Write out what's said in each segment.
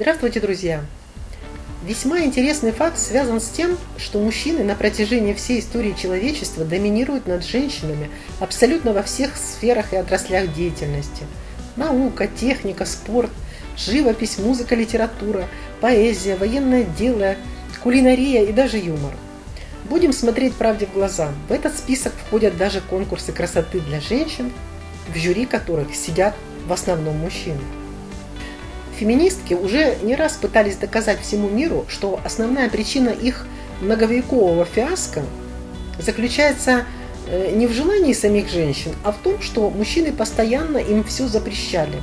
Здравствуйте, друзья! Весьма интересный факт связан с тем, что мужчины на протяжении всей истории человечества доминируют над женщинами абсолютно во всех сферах и отраслях деятельности. Наука, техника, спорт, живопись, музыка, литература, поэзия, военное дело, кулинария и даже юмор. Будем смотреть правде в глаза. В этот список входят даже конкурсы красоты для женщин, в жюри которых сидят в основном мужчины. Феминистки уже не раз пытались доказать всему миру, что основная причина их многовекового фиаско заключается не в желании самих женщин, а в том, что мужчины постоянно им все запрещали.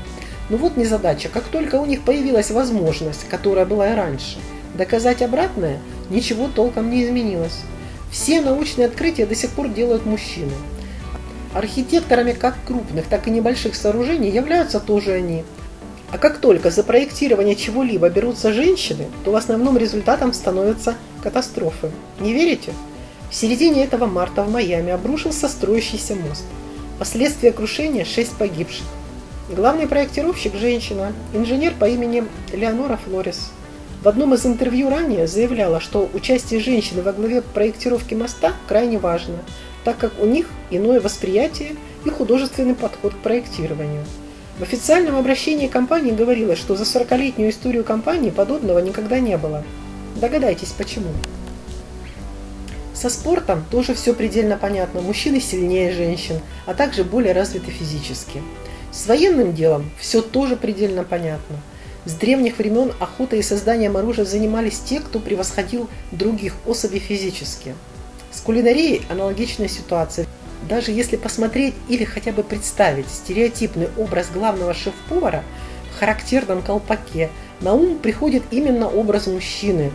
Но вот незадача, как только у них появилась возможность, которая была и раньше, доказать обратное, ничего толком не изменилось. Все научные открытия до сих пор делают мужчины. Архитекторами как крупных, так и небольших сооружений являются тоже они. А как только за проектирование чего-либо берутся женщины, то в основном результатом становятся катастрофы. Не верите? В середине этого марта в Майами обрушился строящийся мост. Последствия крушения – 6 погибших. Главный проектировщик – женщина, инженер по имени Леонора Флорес. В одном из интервью ранее заявляла, что участие женщины во главе проектировки моста крайне важно, так как у них иное восприятие и художественный подход к проектированию. В официальном обращении компании говорилось, что за 40-летнюю историю компании подобного никогда не было. Догадайтесь, почему. Со спортом тоже все предельно понятно. Мужчины сильнее женщин, а также более развиты физически. С военным делом все тоже предельно понятно. С древних времен охотой и созданием оружия занимались те, кто превосходил других особей физически. С кулинарией аналогичная ситуация. Даже если посмотреть или хотя бы представить стереотипный образ главного шеф-повара в характерном колпаке, на ум приходит именно образ мужчины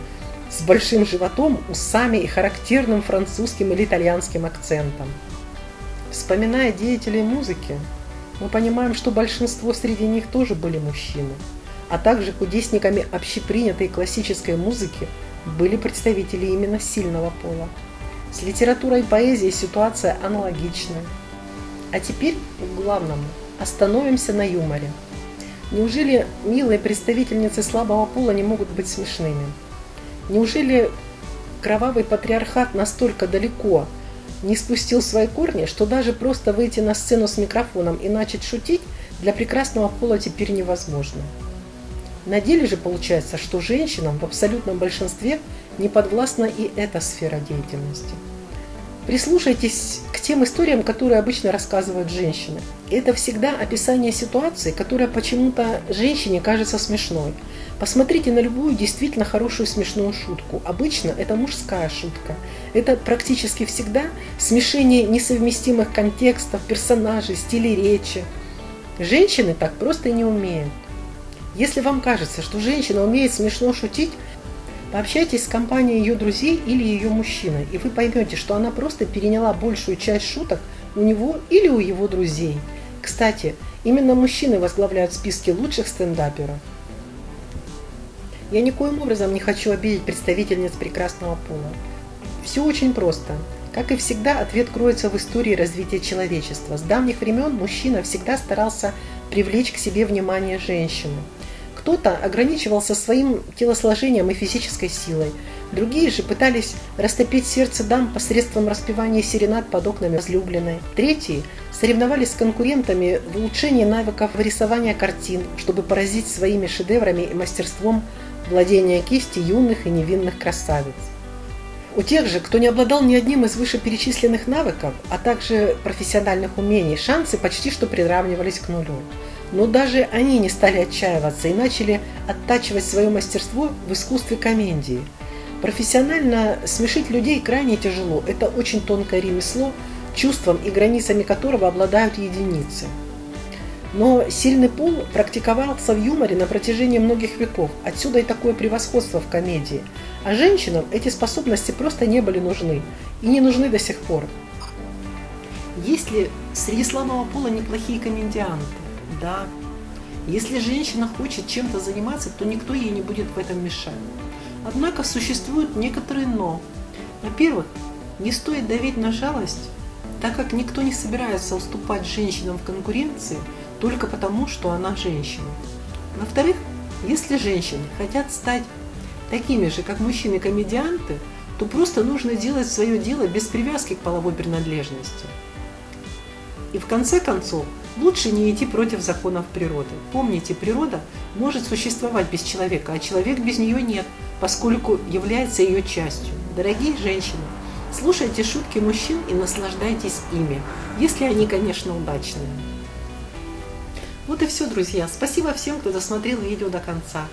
с большим животом, усами и характерным французским или итальянским акцентом. Вспоминая деятелей музыки, мы понимаем, что большинство среди них тоже были мужчины, а также кудесниками общепринятой классической музыки были представители именно сильного пола. С литературой и поэзией ситуация аналогичная. А теперь к главному. Остановимся на юморе. Неужели милые представительницы слабого пола не могут быть смешными? Неужели кровавый патриархат настолько далеко не спустил свои корни, что даже просто выйти на сцену с микрофоном и начать шутить для прекрасного пола теперь невозможно? На деле же получается, что женщинам в абсолютном большинстве не подвластна и эта сфера деятельности. Прислушайтесь к тем историям, которые обычно рассказывают женщины. Это всегда описание ситуации, которая почему-то женщине кажется смешной. Посмотрите на любую действительно хорошую смешную шутку. Обычно это мужская шутка. Это практически всегда смешение несовместимых контекстов, персонажей, стилей речи. Женщины так просто не умеют. Если вам кажется, что женщина умеет смешно шутить, пообщайтесь с компанией ее друзей или ее мужчиной, и вы поймете, что она просто переняла большую часть шуток у него или у его друзей. Кстати, именно мужчины возглавляют списки лучших стендаперов. Я никоим образом не хочу обидеть представительниц прекрасного пола. Все очень просто. Как и всегда, ответ кроется в истории развития человечества. С давних времен мужчина всегда старался привлечь к себе внимание женщины. Кто-то ограничивался своим телосложением и физической силой, другие же пытались растопить сердце дам посредством распевания серенад под окнами возлюбленной. Третьи соревновались с конкурентами в улучшении навыков рисования картин, чтобы поразить своими шедеврами и мастерством владения кисти юных и невинных красавиц. У тех же, кто не обладал ни одним из вышеперечисленных навыков, а также профессиональных умений, шансы почти что приравнивались к нулю. Но даже они не стали отчаиваться и начали оттачивать свое мастерство в искусстве комедии. Профессионально смешить людей крайне тяжело. Это очень тонкое ремесло, чувством и границами которого обладают единицы. Но сильный пол практиковался в юморе на протяжении многих веков. Отсюда и такое превосходство в комедии. А женщинам эти способности просто не были нужны. И не нужны до сих пор. Есть ли среди слабого пола неплохие комедианты? Да. Если женщина хочет чем-то заниматься, то никто ей не будет в этом мешать. Однако существуют некоторые «но». Во-первых, не стоит давить на жалость, так как никто не собирается уступать женщинам в конкуренции только потому, что она женщина. Во-вторых, Если женщины хотят стать такими же, как мужчины-комедианты, то просто нужно делать свое дело без привязки к половой принадлежности. И в конце концов, лучше не идти против законов природы. Помните, природа может существовать без человека, а человек без нее нет, поскольку является ее частью. Дорогие женщины, слушайте шутки мужчин и наслаждайтесь ими, если они, конечно, удачные. Вот и все, друзья. Спасибо всем, кто досмотрел видео до конца.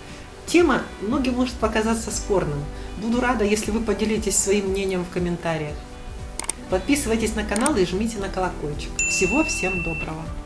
Тема многим может показаться спорным. Буду рада, если вы поделитесь своим мнением в комментариях. Подписывайтесь на канал и жмите на колокольчик. Всего всем доброго!